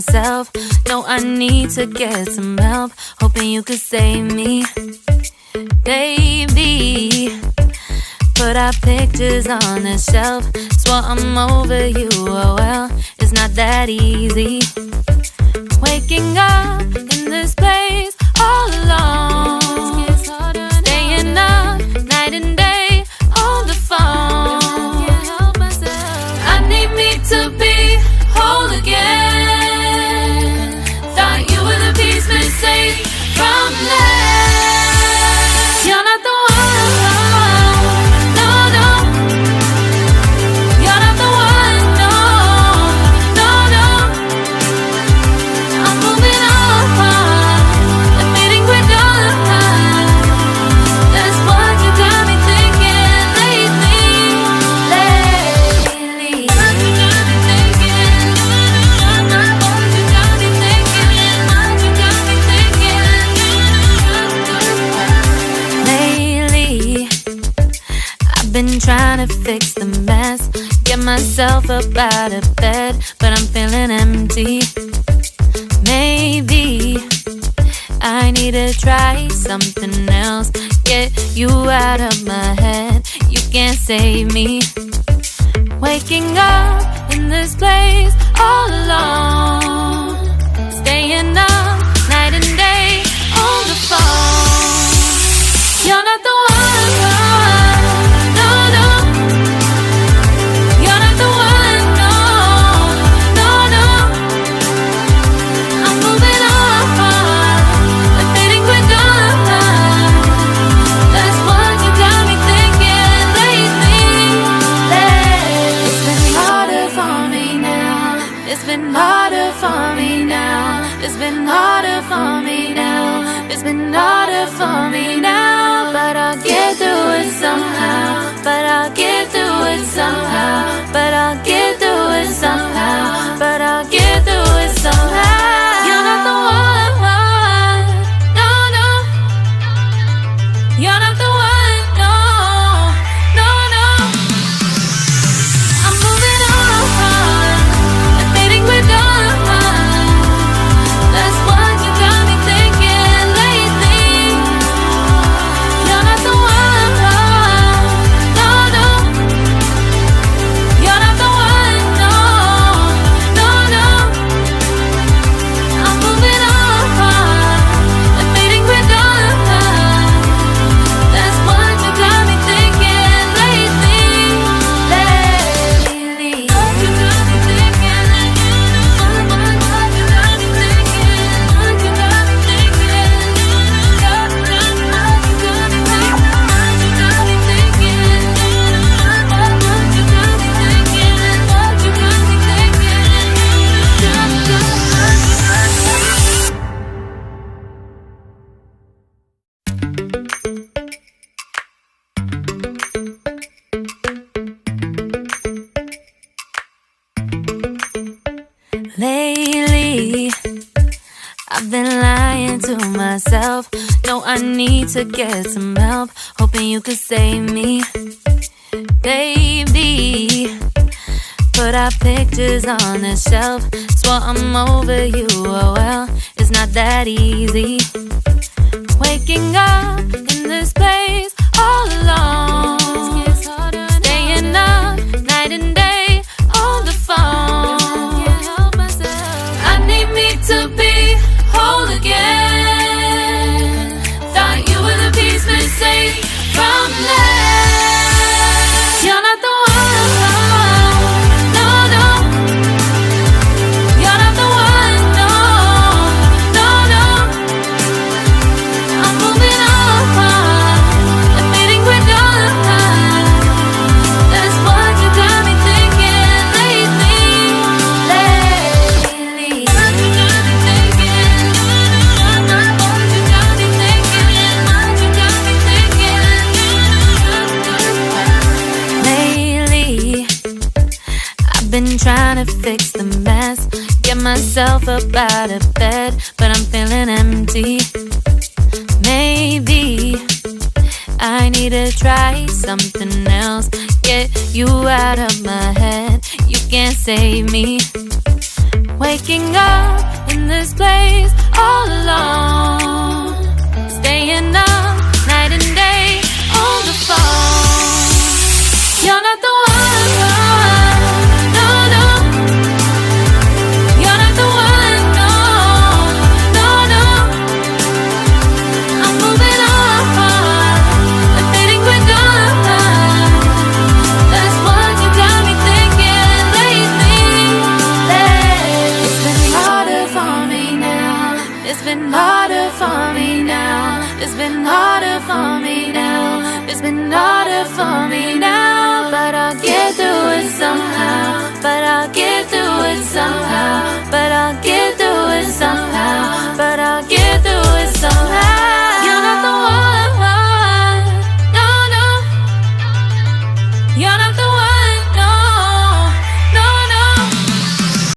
myself. No, I need to get some help. Hoping you could save me, baby. Put our pictures on the shelf. Swore I'm over you, oh well, it's not that easy. Waking up in this place all alone, staying up night and day on the phone. I need me to be whole again. Thought you were the piece missing from last. You're not the one. Been trying to fix the mess, get myself up out of bed, but I'm feeling empty. Maybe I need to try something else. Get you out of my head, you can't save me. Waking up in this place all alone, staying up night and day on the phone. You're not the one. It's been harder for me now. It's been harder for me now. It's been harder for me now. But I'll get through it somehow. But I'll get through it somehow. But I'll get through it somehow. But I'll get through it somehow. You're not the one. No, no. You're not the one. No, no, no. I'm moving on. Lately, I've been lying to myself. No, I need to get some help. Hoping you could save me, baby. Put our pictures on the shelf. Swore I'm over you, oh well, it's not that easy. Waking up in this place all alone, staying up night and day on the phone. To be whole again. Thought you were the piece missing from last. You're not the one. No, no. You're not the one. No, no, no. I'm moving on, admitting we're done. That's what you got me thinking lately. Been trying to fix the mess, get myself up out of bed, but I'm feeling empty. Maybe I need to try something else. Get you out of my head, you can't save me. Waking up in this place all alone, staying up night and day on the phone. You're not the one, no, no. You're not the one, no, no, no. I'm moving on, admitting we're done. That's what you got me thinking lately. It's been harder for me now. It's been harder for me now. It's been harder for me now. It's been harder for me now. But I'll get through it somehow. But I'll get through it somehow. But I'll get through it somehow.